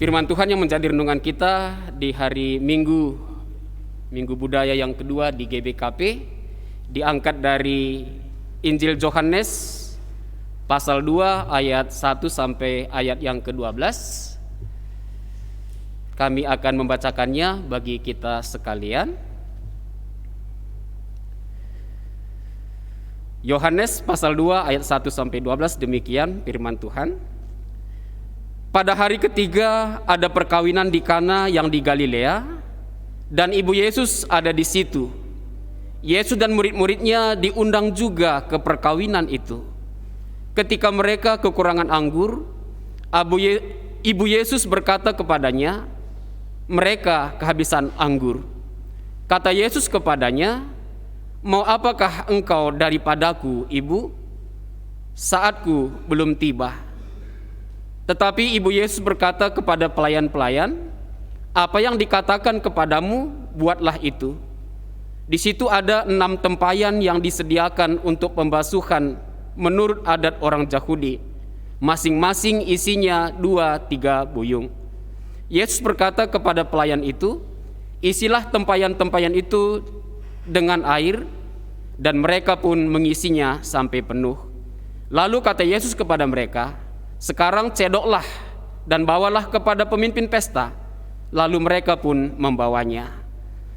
Firman Tuhan yang menjadi renungan kita di hari Minggu Budaya yang kedua di GBKP diangkat dari Injil Yohanes pasal 2 ayat 1 sampai ayat yang ke-12. Kami akan membacakannya bagi kita sekalian. Yohanes pasal 2 ayat 1 sampai 12, demikian firman Tuhan. Pada hari ketiga ada perkawinan di Kana yang di Galilea, dan ibu Yesus ada di situ. Yesus dan murid-muridnya diundang juga ke perkawinan itu. Ketika mereka kekurangan anggur, ibu Yesus berkata kepadanya, mereka kehabisan anggur. Kata Yesus kepadanya, mau apakah engkau daripadaku, ibu? Saatku belum tiba. Tetapi ibu Yesus berkata kepada pelayan-pelayan, apa yang dikatakan kepadamu, buatlah itu. Di situ ada 6 tempayan yang disediakan untuk pembasuhan menurut adat orang Yahudi. Masing-masing isinya 2-3 buyung. Yesus berkata kepada pelayan itu, isilah tempayan-tempayan itu dengan air, dan mereka pun mengisinya sampai penuh. Lalu kata Yesus kepada mereka, sekarang cedoklah dan bawalah kepada pemimpin pesta. Lalu mereka pun membawanya.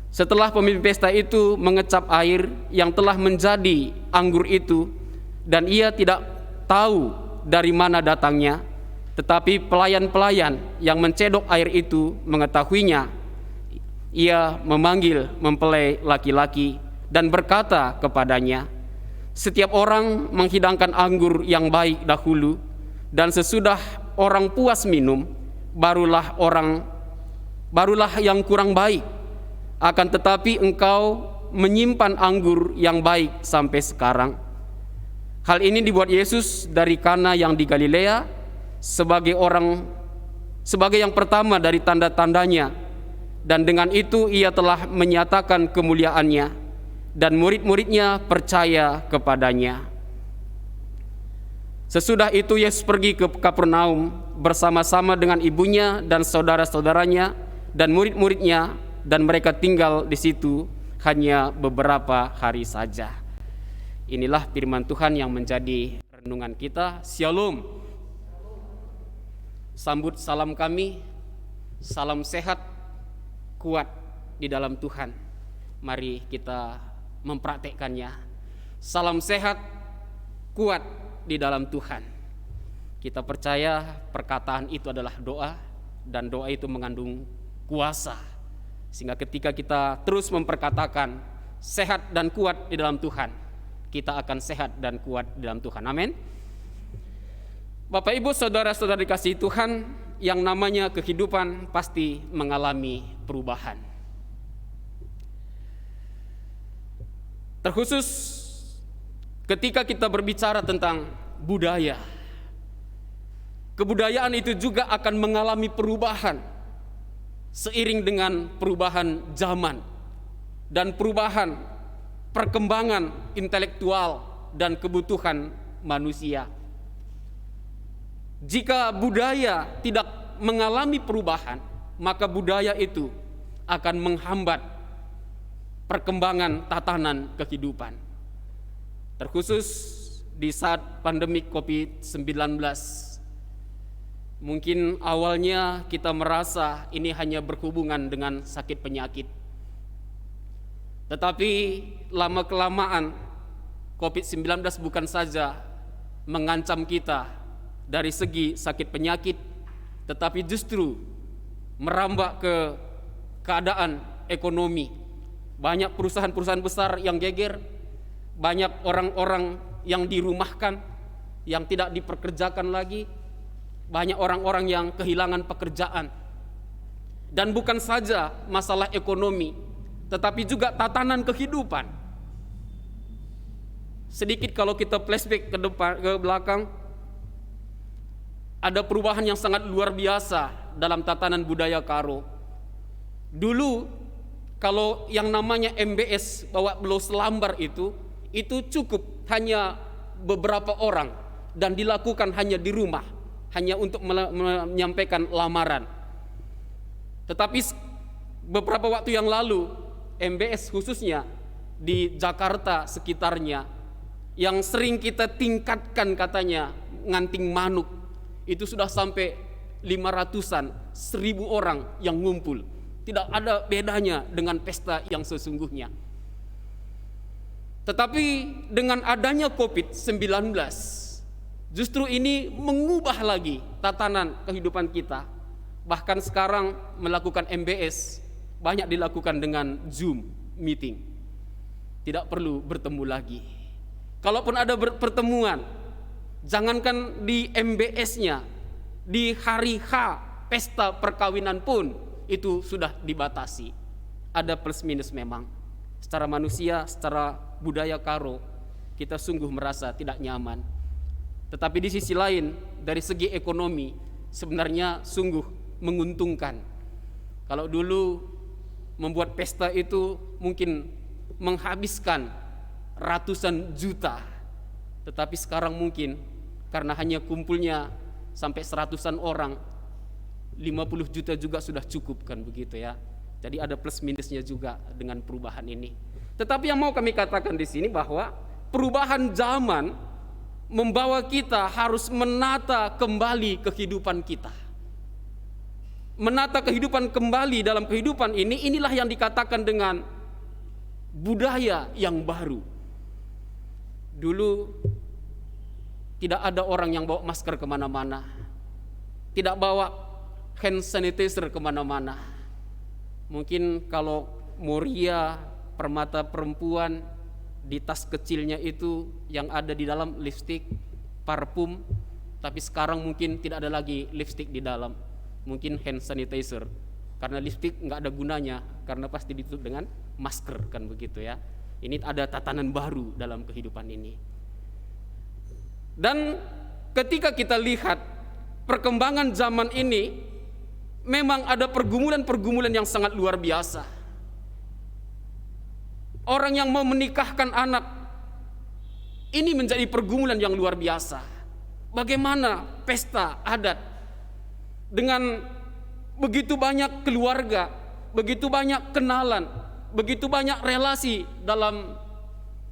Setelah pemimpin pesta itu mengecap air yang telah menjadi anggur itu, dan ia tidak tahu dari mana datangnya, tetapi pelayan-pelayan yang mencedok air itu mengetahuinya. Ia memanggil mempelai laki-laki dan berkata kepadanya, setiap orang menghidangkan anggur yang baik dahulu, dan sesudah orang puas minum, barulah yang kurang baik. Akan tetapi engkau menyimpan anggur yang baik sampai sekarang. Hal ini dibuat Yesus dari Kana yang di Galilea sebagai yang pertama dari tanda-tandanya, dan dengan itu ia telah menyatakan kemuliaannya, dan murid-muridnya percaya kepadanya. Sesudah itu Yesus pergi ke Kapernaum bersama-sama dengan ibunya dan saudara-saudaranya dan murid-muridnya, dan mereka tinggal di situ hanya beberapa hari saja. Inilah firman Tuhan yang menjadi renungan kita. Shalom. Sambut salam kami, salam sehat, kuat di dalam Tuhan. Mari kita mempraktekkannya. Salam sehat, kuat di dalam Tuhan. Kita percaya perkataan itu adalah doa, dan doa itu mengandung kuasa, sehingga ketika kita terus memperkatakan sehat dan kuat di dalam Tuhan, kita akan sehat dan kuat di dalam Tuhan. Amin. Bapak Ibu saudara-saudara dikasihi Tuhan, yang namanya kehidupan pasti mengalami perubahan. Terkhusus ketika kita berbicara tentang budaya, kebudayaan itu juga akan mengalami perubahan seiring dengan perubahan zaman dan perubahan perkembangan intelektual dan kebutuhan manusia. Jika budaya tidak mengalami perubahan, maka budaya itu akan menghambat perkembangan tatanan kehidupan. Terkhusus di saat pandemi COVID-19, mungkin awalnya kita merasa ini hanya berhubungan dengan sakit penyakit. Tetapi lama-kelamaan COVID-19 bukan saja mengancam kita dari segi sakit penyakit, tetapi justru merambah ke keadaan ekonomi. Banyak perusahaan-perusahaan besar yang geger, banyak orang-orang yang dirumahkan, yang tidak dipekerjakan lagi, banyak orang-orang yang kehilangan pekerjaan. Dan bukan saja masalah ekonomi, tetapi juga tatanan kehidupan. Sedikit kalau kita flashback ke belakang, ada perubahan yang sangat luar biasa dalam tatanan budaya Karo. Dulu kalau yang namanya MBS bawa belau selambar itu cukup hanya beberapa orang dan dilakukan hanya di rumah, hanya untuk menyampaikan lamaran. Tetapi beberapa waktu yang lalu, MBS khususnya di Jakarta sekitarnya, yang sering kita tingkatkan katanya nganting manuk, itu sudah sampai 500-an, 1000 orang yang ngumpul. Tidak ada bedanya dengan pesta yang sesungguhnya. Tetapi dengan adanya COVID-19, justru ini mengubah lagi tatanan kehidupan kita. Bahkan sekarang melakukan MBS banyak dilakukan dengan Zoom meeting. Tidak perlu bertemu lagi. Kalaupun ada pertemuan, jangankan di MBS-nya, di hari H pesta perkawinan pun itu sudah dibatasi. Ada plus minus memang. Secara manusia, secara budaya Karo, kita sungguh merasa tidak nyaman. Tetapi di sisi lain, dari segi ekonomi, sebenarnya sungguh menguntungkan. Kalau dulu membuat pesta itu mungkin menghabiskan ratusan juta, tetapi sekarang mungkin karena hanya kumpulnya sampai 100-an orang, 50 juta juga sudah cukup, kan begitu ya. Jadi ada plus minusnya juga dengan perubahan ini. Tetapi yang mau kami katakan di sini bahwa perubahan zaman membawa kita harus menata kembali kehidupan kita. Menata kehidupan kembali dalam kehidupan ini, inilah yang dikatakan dengan budaya yang baru. Dulu tidak ada orang yang bawa masker kemana-mana, tidak bawa hand sanitizer kemana-mana. Mungkin kalau Moria permata perempuan di tas kecilnya itu yang ada di dalam lipstik, parfum, tapi sekarang mungkin tidak ada lagi lipstik di dalam, mungkin hand sanitizer, karena lipstik nggak ada gunanya karena pasti ditutup dengan masker, kan begitu ya. Ini ada tatanan baru dalam kehidupan ini. Dan ketika kita lihat perkembangan zaman ini, memang ada pergumulan-pergumulan yang sangat luar biasa. Orang yang mau menikahkan anak, ini menjadi pergumulan yang luar biasa. Bagaimana pesta adat dengan begitu banyak keluarga, begitu banyak kenalan, begitu banyak relasi dalam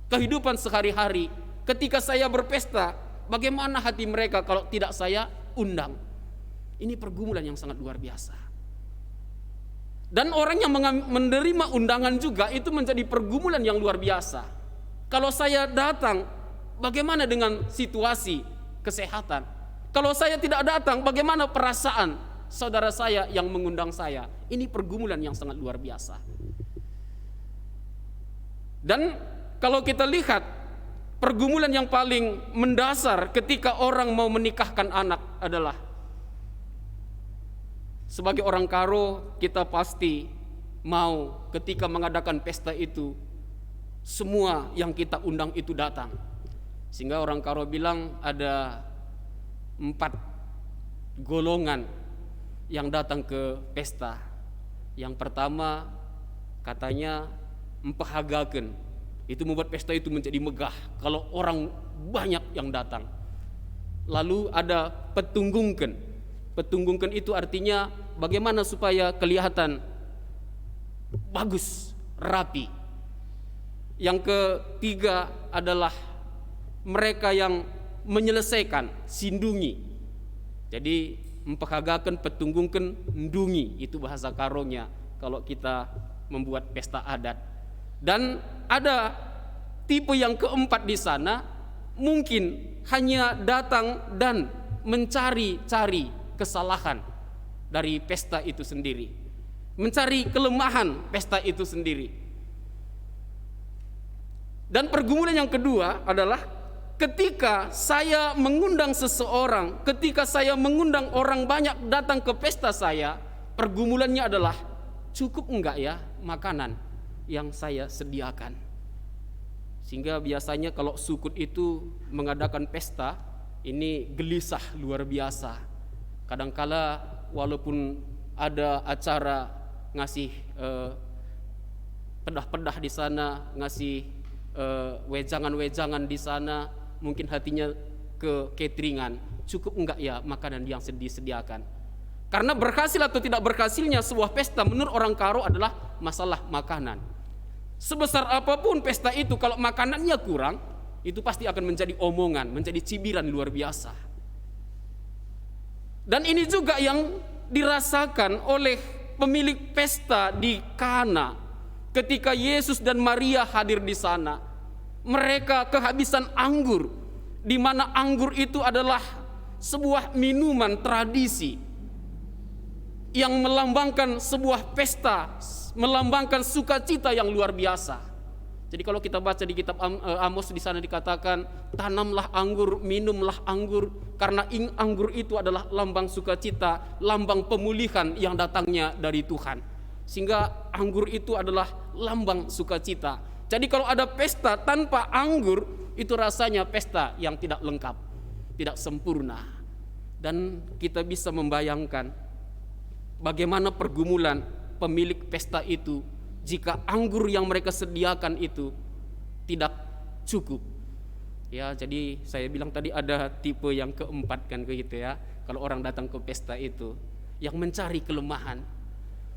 kehidupan sehari-hari. Ketika saya berpesta, bagaimana hati mereka kalau tidak saya undang? Ini pergumulan yang sangat luar biasa. Dan orang yang menerima undangan juga itu menjadi pergumulan yang luar biasa. Kalau saya datang, bagaimana dengan situasi kesehatan? Kalau saya tidak datang, bagaimana perasaan saudara saya yang mengundang saya? Ini pergumulan yang sangat luar biasa. Dan kalau kita lihat pergumulan yang paling mendasar ketika orang mau menikahkan anak adalah, sebagai orang Karo kita pasti mau ketika mengadakan pesta itu semua yang kita undang itu datang. Sehingga orang Karo bilang ada 4 golongan yang datang ke pesta. Yang pertama katanya empahagaken, itu membuat pesta itu menjadi megah kalau orang banyak yang datang. Lalu ada petunggungken. Petunggungken itu artinya bagaimana supaya kelihatan bagus, rapi. Yang ketiga adalah mereka yang menyelesaikan, sindungi. Jadi empahagaken, petunggungken, ndungi, itu bahasa Karonya kalau kita membuat pesta adat. Dan ada tipe yang keempat di sana, mungkin hanya datang dan mencari-cari kesalahan dari pesta itu sendiri, mencari kelemahan pesta itu sendiri. Dan pergumulan yang kedua adalah ketika saya mengundang seseorang, ketika saya mengundang orang banyak datang ke pesta saya, pergumulannya adalah cukup enggak ya makanan yang saya sediakan. Sehingga biasanya kalau sukut itu mengadakan pesta, ini gelisah luar biasa. Kadangkala walaupun ada acara ngasih pedah-pedah di sana, ngasih wejangan-wejangan di sana, mungkin hatinya ke cateringan, cukup enggak ya makanan yang disediakan. Karena berhasil atau tidak berhasilnya sebuah pesta menurut orang Karo adalah masalah makanan. Sebesar apapun pesta itu, kalau makanannya kurang, itu pasti akan menjadi omongan, menjadi cibiran luar biasa. Dan ini juga yang dirasakan oleh pemilik pesta di Kana ketika Yesus dan Maria hadir di sana. Mereka kehabisan anggur, di mana anggur itu adalah sebuah minuman tradisi yang melambangkan sebuah pesta, melambangkan sukacita yang luar biasa. Jadi kalau kita baca di kitab Amos, di sana dikatakan, tanamlah anggur, minumlah anggur, karena anggur itu adalah lambang sukacita, lambang pemulihan yang datangnya dari Tuhan. Sehingga anggur itu adalah lambang sukacita. Jadi kalau ada pesta tanpa anggur, itu rasanya pesta yang tidak lengkap, tidak sempurna. Dan kita bisa membayangkan bagaimana pergumulan pemilik pesta itu jika anggur yang mereka sediakan itu tidak cukup. Ya, jadi saya bilang tadi ada tipe yang keempat kan begitu ya. Kalau orang datang ke pesta itu yang mencari kelemahan.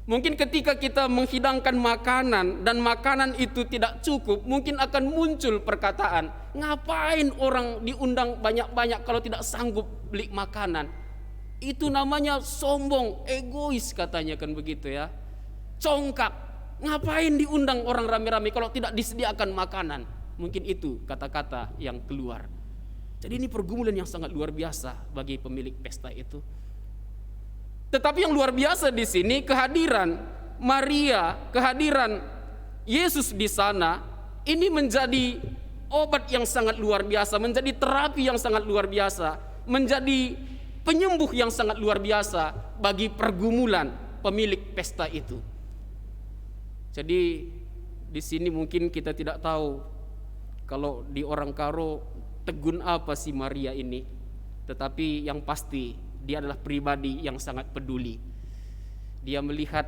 Mungkin ketika kita menghidangkan makanan dan makanan itu tidak cukup, mungkin akan muncul perkataan, ngapain orang diundang banyak-banyak kalau tidak sanggup beli makanan? Itu namanya sombong, egois katanya kan begitu ya. Congkak, ngapain diundang orang rame-rame kalau tidak disediakan makanan? Mungkin itu kata-kata yang keluar. Jadi ini pergumulan yang sangat luar biasa bagi pemilik pesta itu. Tetapi yang luar biasa di sini kehadiran Maria, kehadiran Yesus di sana, ini menjadi obat yang sangat luar biasa, menjadi terapi yang sangat luar biasa, menjadi penyembuh yang sangat luar biasa bagi pergumulan pemilik pesta itu. Jadi di sini mungkin kita tidak tahu kalau di orang Karo tegun apa si Maria ini, tetapi yang pasti dia adalah pribadi yang sangat peduli. Dia melihat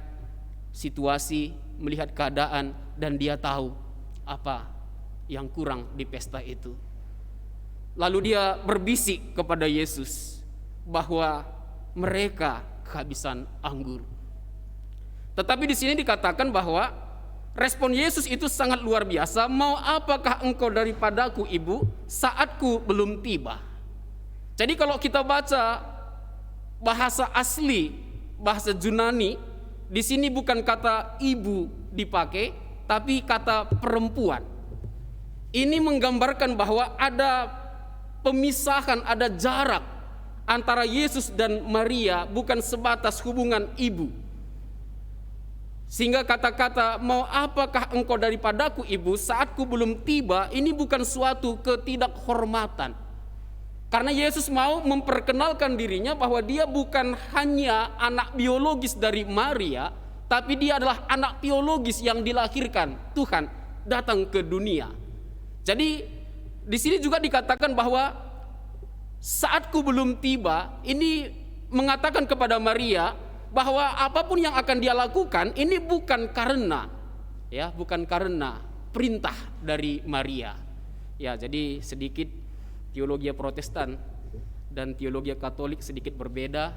situasi, melihat keadaan, dan dia tahu apa yang kurang di pesta itu. Lalu dia berbisik kepada Yesus bahwa mereka kehabisan anggur. Tetapi di sini dikatakan bahwa respon Yesus itu sangat luar biasa. Mau apakah engkau daripadaku, Ibu, saatku belum tiba. Jadi kalau kita baca bahasa asli, bahasa Yunani, di sini bukan kata ibu dipakai, tapi kata perempuan. Ini menggambarkan bahwa ada pemisahan, ada jarak antara Yesus dan Maria, bukan sebatas hubungan ibu. Sehingga kata-kata mau apakah engkau daripadaku, Ibu, saatku belum tiba, ini bukan suatu ketidakhormatan. Karena Yesus mau memperkenalkan dirinya bahwa dia bukan hanya anak biologis dari Maria, tapi dia adalah anak biologis yang dilahirkan Tuhan datang ke dunia. Jadi di sini juga dikatakan bahwa saatku belum tiba, ini mengatakan kepada Maria bahwa apapun yang akan dia lakukan ini bukan karena perintah dari Maria. Ya, jadi sedikit teologi Protestan dan teologi Katolik sedikit berbeda,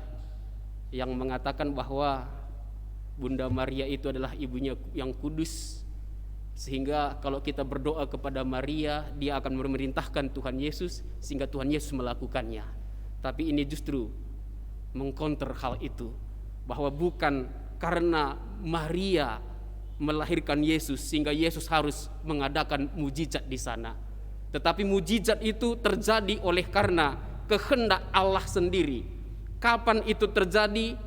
yang mengatakan bahwa Bunda Maria itu adalah ibunya yang kudus, sehingga kalau kita berdoa kepada Maria, dia akan memerintahkan Tuhan Yesus sehingga Tuhan Yesus melakukannya. Tapi ini justru mengcounter hal itu, bahwa bukan karena Maria melahirkan Yesus sehingga Yesus harus mengadakan mujizat di sana. Tetapi mujizat itu terjadi oleh karena kehendak Allah sendiri. Kapan itu terjadi,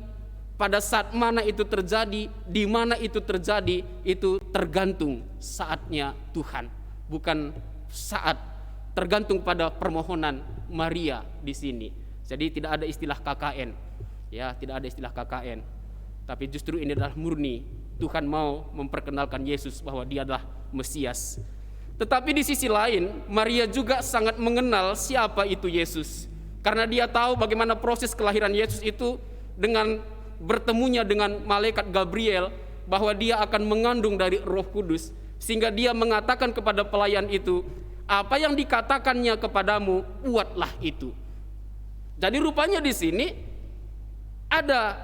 pada saat mana itu terjadi, di mana itu terjadi, itu tergantung saatnya Tuhan. Bukan saat, tergantung pada permohonan Maria di sini. Jadi tidak ada istilah KKN. Ya, tidak ada istilah KKN. Tapi justru ini adalah murni Tuhan mau memperkenalkan Yesus bahwa dia adalah Mesias. Tetapi di sisi lain, Maria juga sangat mengenal siapa itu Yesus. Karena dia tahu bagaimana proses kelahiran Yesus itu dengan bertemunya dengan malaikat Gabriel, bahwa dia akan mengandung dari Roh Kudus. Sehingga dia mengatakan kepada pelayan itu, apa yang dikatakannya kepadamu, buatlah itu. Jadi rupanya di sini ada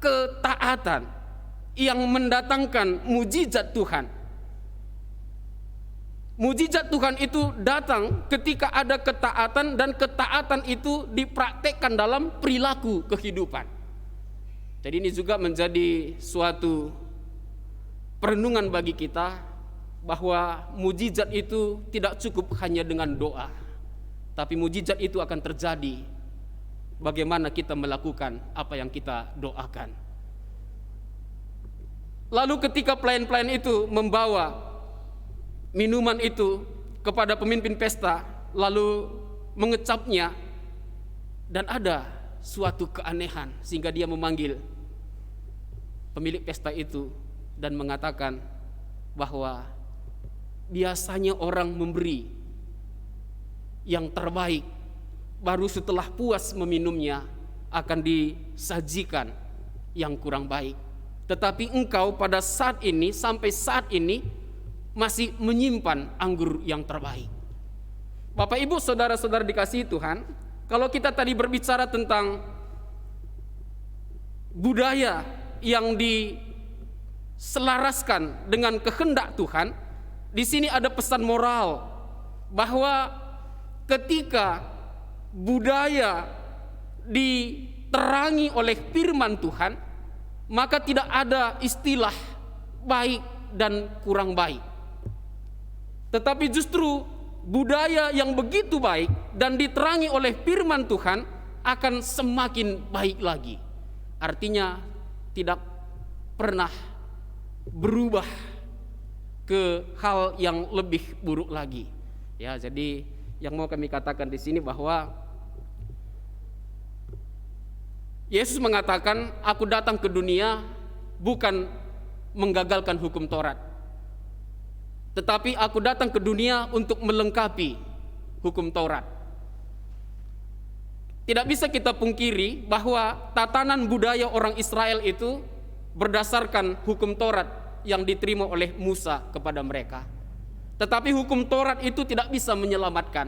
ketaatan yang mendatangkan mujizat Tuhan. Mujizat Tuhan itu datang ketika ada ketaatan, dan ketaatan itu dipraktekkan dalam perilaku kehidupan. Jadi ini juga menjadi suatu perenungan bagi kita, bahwa mujizat itu tidak cukup hanya dengan doa, tapi mujizat itu akan terjadi bagaimana kita melakukan apa yang kita doakan. Lalu ketika pelayan-pelayan itu membawa minuman itu kepada pemimpin pesta, lalu mengecapnya, dan ada suatu keanehan sehingga dia memanggil pemilik pesta itu dan mengatakan bahwa biasanya orang memberi yang terbaik, baru setelah puas meminumnya akan disajikan yang kurang baik. Tetapi engkau pada saat ini, sampai saat ini, masih menyimpan anggur yang terbaik. Bapak Ibu saudara-saudara dikasihi Tuhan, kalau kita tadi berbicara tentang budaya yang diselaraskan dengan kehendak Tuhan, di sini ada pesan moral bahwa ketika budaya diterangi oleh firman Tuhan, maka tidak ada istilah baik dan kurang baik. Tetapi justru budaya yang begitu baik dan diterangi oleh firman Tuhan akan semakin baik lagi. Artinya tidak pernah berubah ke hal yang lebih buruk lagi. Ya, jadi yang mau kami katakan di sini bahwa Yesus mengatakan, aku datang ke dunia bukan menggagalkan hukum Taurat, tetapi aku datang ke dunia untuk melengkapi hukum Taurat. Tidak bisa kita pungkiri bahwa tatanan budaya orang Israel itu berdasarkan hukum Taurat yang diterima oleh Musa kepada mereka. Tetapi hukum Taurat itu tidak bisa menyelamatkan.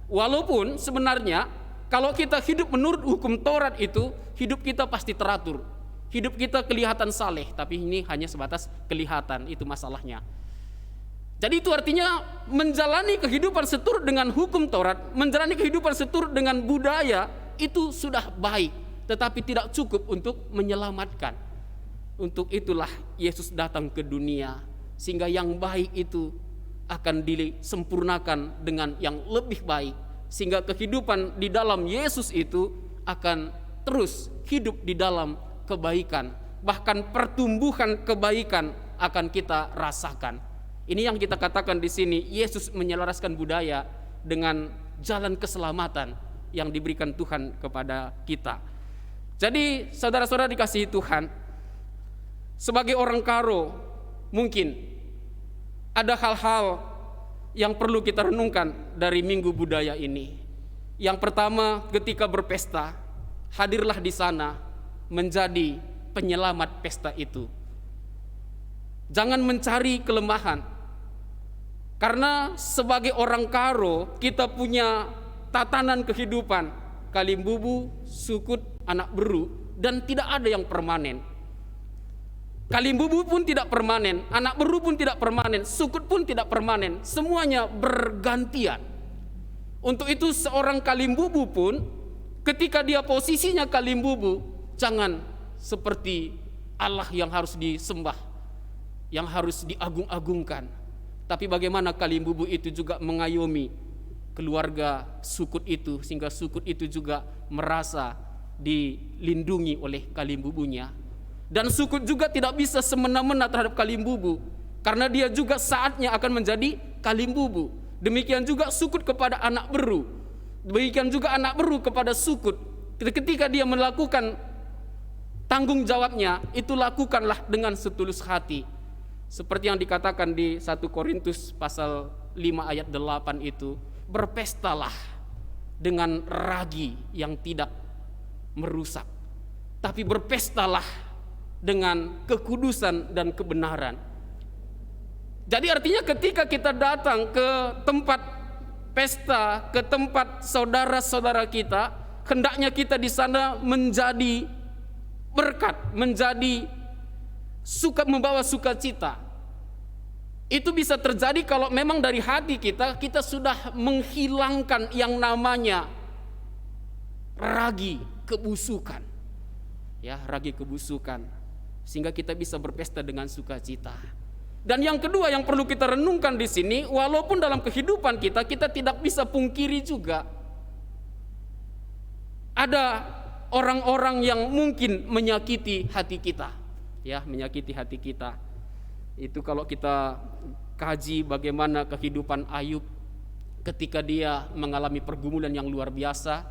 Walaupun sebenarnya kalau kita hidup menurut hukum Taurat itu, hidup kita pasti teratur, hidup kita kelihatan saleh, tapi ini hanya sebatas kelihatan, itu masalahnya. Jadi itu artinya menjalani kehidupan seturut dengan hukum Taurat, menjalani kehidupan seturut dengan budaya itu sudah baik, tetapi tidak cukup untuk menyelamatkan. Untuk itulah Yesus datang ke dunia, sehingga yang baik itu akan disempurnakan dengan yang lebih baik, sehingga kehidupan di dalam Yesus itu akan terus hidup di dalam kebaikan, bahkan pertumbuhan kebaikan akan kita rasakan. Ini yang kita katakan di sini, Yesus menyelaraskan budaya dengan jalan keselamatan yang diberikan Tuhan kepada kita. Jadi saudara-saudara dikasihi Tuhan, sebagai orang karo mungkin ada hal-hal yang perlu kita renungkan dari minggu budaya ini. Yang pertama, ketika berpesta, hadirlah di sana menjadi penyelamat pesta itu. Jangan mencari kelemahan. Karena sebagai orang karo kita punya tatanan kehidupan, kalimbubu, sukut, anak beru, dan tidak ada yang permanen. Kalimbubu pun tidak permanen, anak beru pun tidak permanen, sukut pun tidak permanen, semuanya bergantian. Untuk itu seorang kalimbubu pun ketika dia posisinya kalimbubu, jangan seperti Allah yang harus disembah, yang harus diagung-agungkan. Tapi bagaimana kalimbubu itu juga mengayomi keluarga sukut itu, sehingga sukut itu juga merasa dilindungi oleh kalimbubunya. Dan sukut juga tidak bisa semena-mena terhadap kalimbubu, karena dia juga saatnya akan menjadi kalimbubu. Demikian juga sukut kepada anak beru, demikian juga anak beru kepada sukut. Ketika dia melakukan tanggung jawabnya, itu lakukanlah dengan setulus hati. Seperti yang dikatakan di 1 Korintus pasal 5 ayat 8 itu, berpestalah dengan ragi yang tidak merusak, tapi berpestalah dengan kekudusan dan kebenaran. Jadi artinya ketika kita datang ke tempat pesta, ke tempat saudara-saudara kita, hendaknya kita di sana menjadi berkat, menjadi membawa sukacita. Itu bisa terjadi kalau memang dari hati kita sudah menghilangkan yang namanya ragi kebusukan. Ya, ragi kebusukan, sehingga kita bisa berpesta dengan sukacita. Dan yang kedua yang perlu kita renungkan di sini, walaupun dalam kehidupan kita tidak bisa pungkiri juga ada orang-orang yang mungkin menyakiti hati kita. Ya, menyakiti hati kita. Itu kalau kita kaji bagaimana kehidupan Ayub ketika dia mengalami pergumulan yang luar biasa,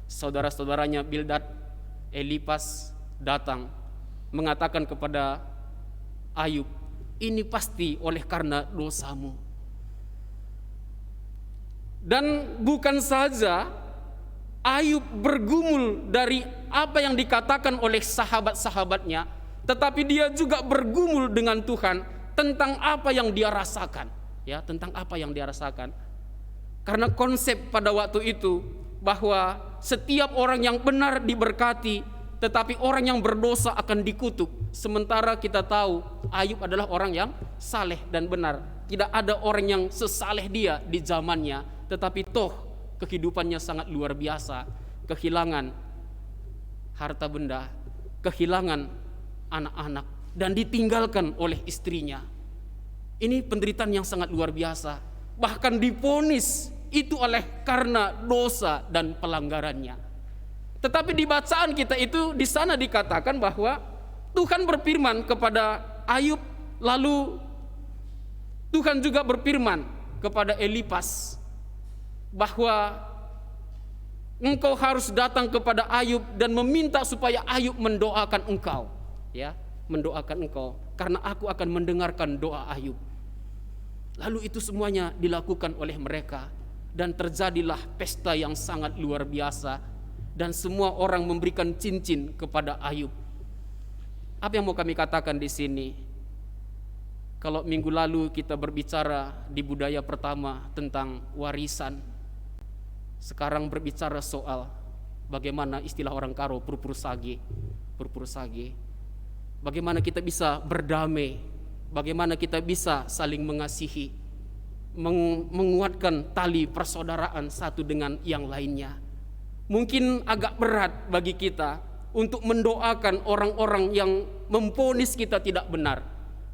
saudara-saudaranya Bildad, Elipas datang mengatakan kepada Ayub, ini pasti oleh karena dosamu. Dan bukan saja Ayub bergumul dari apa yang dikatakan oleh sahabat-sahabatnya, tetapi dia juga bergumul dengan Tuhan tentang apa yang dia rasakan, ya, tentang apa yang dia rasakan. Karena konsep pada waktu itu bahwa setiap orang yang benar diberkati, tetapi orang yang berdosa akan dikutuk. Sementara kita tahu Ayub adalah orang yang saleh dan benar. Tidak ada orang yang sesaleh dia di zamannya, tetapi toh kehidupannya sangat luar biasa. Kehilangan harta benda, kehilangan anak-anak, dan ditinggalkan oleh istrinya. Ini penderitaan yang sangat luar biasa. Bahkan divonis itu oleh karena dosa dan pelanggarannya. Tetapi di bacaan kita itu di sana dikatakan bahwa Tuhan berfirman kepada Ayub, lalu Tuhan juga berfirman kepada Elipas bahwa engkau harus datang kepada Ayub dan meminta supaya Ayub mendoakan engkau. Ya, mendoakan engkau, karena aku akan mendengarkan doa Ayub. Lalu itu semuanya dilakukan oleh mereka, dan terjadilah pesta yang sangat luar biasa, dan semua orang memberikan cincin kepada Ayub. Apa yang mau kami katakan di sini? Kalau minggu lalu kita berbicara di budaya pertama tentang warisan, sekarang berbicara soal bagaimana istilah orang Karo purpur sage. Bagaimana kita bisa berdamai, bagaimana kita bisa saling mengasihi, menguatkan tali persaudaraan satu dengan yang lainnya. Mungkin agak berat bagi kita untuk mendoakan orang-orang yang memvonis kita tidak benar,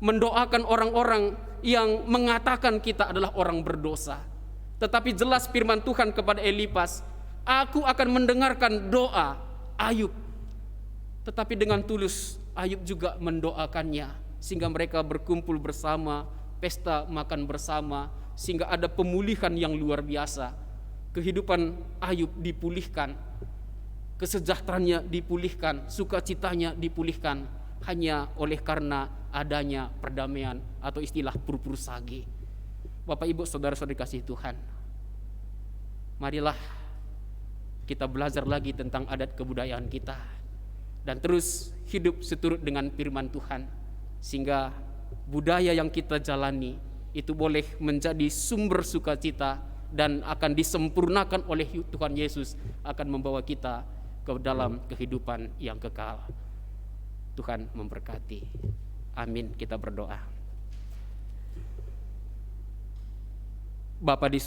mendoakan orang-orang yang mengatakan kita adalah orang berdosa. Tetapi jelas firman Tuhan kepada Elipas, aku akan mendengarkan doa Ayub. Tetapi dengan tulus Ayub juga mendoakannya, sehingga mereka berkumpul bersama, pesta makan bersama, sehingga ada pemulihan yang luar biasa. Kehidupan Ayub dipulihkan, kesejahteraannya dipulihkan, sukacitanya dipulihkan, hanya oleh karena adanya perdamaian atau istilah purpur sage. Bapak Ibu saudara-saudari kasih Tuhan, marilah kita belajar lagi tentang adat kebudayaan kita, dan terus hidup seturut dengan firman Tuhan, sehingga budaya yang kita jalani itu boleh menjadi sumber sukacita dan akan disempurnakan oleh Tuhan Yesus, akan membawa kita ke dalam kehidupan yang kekal. Tuhan memberkati. Amin. Kita berdoa. Bapa di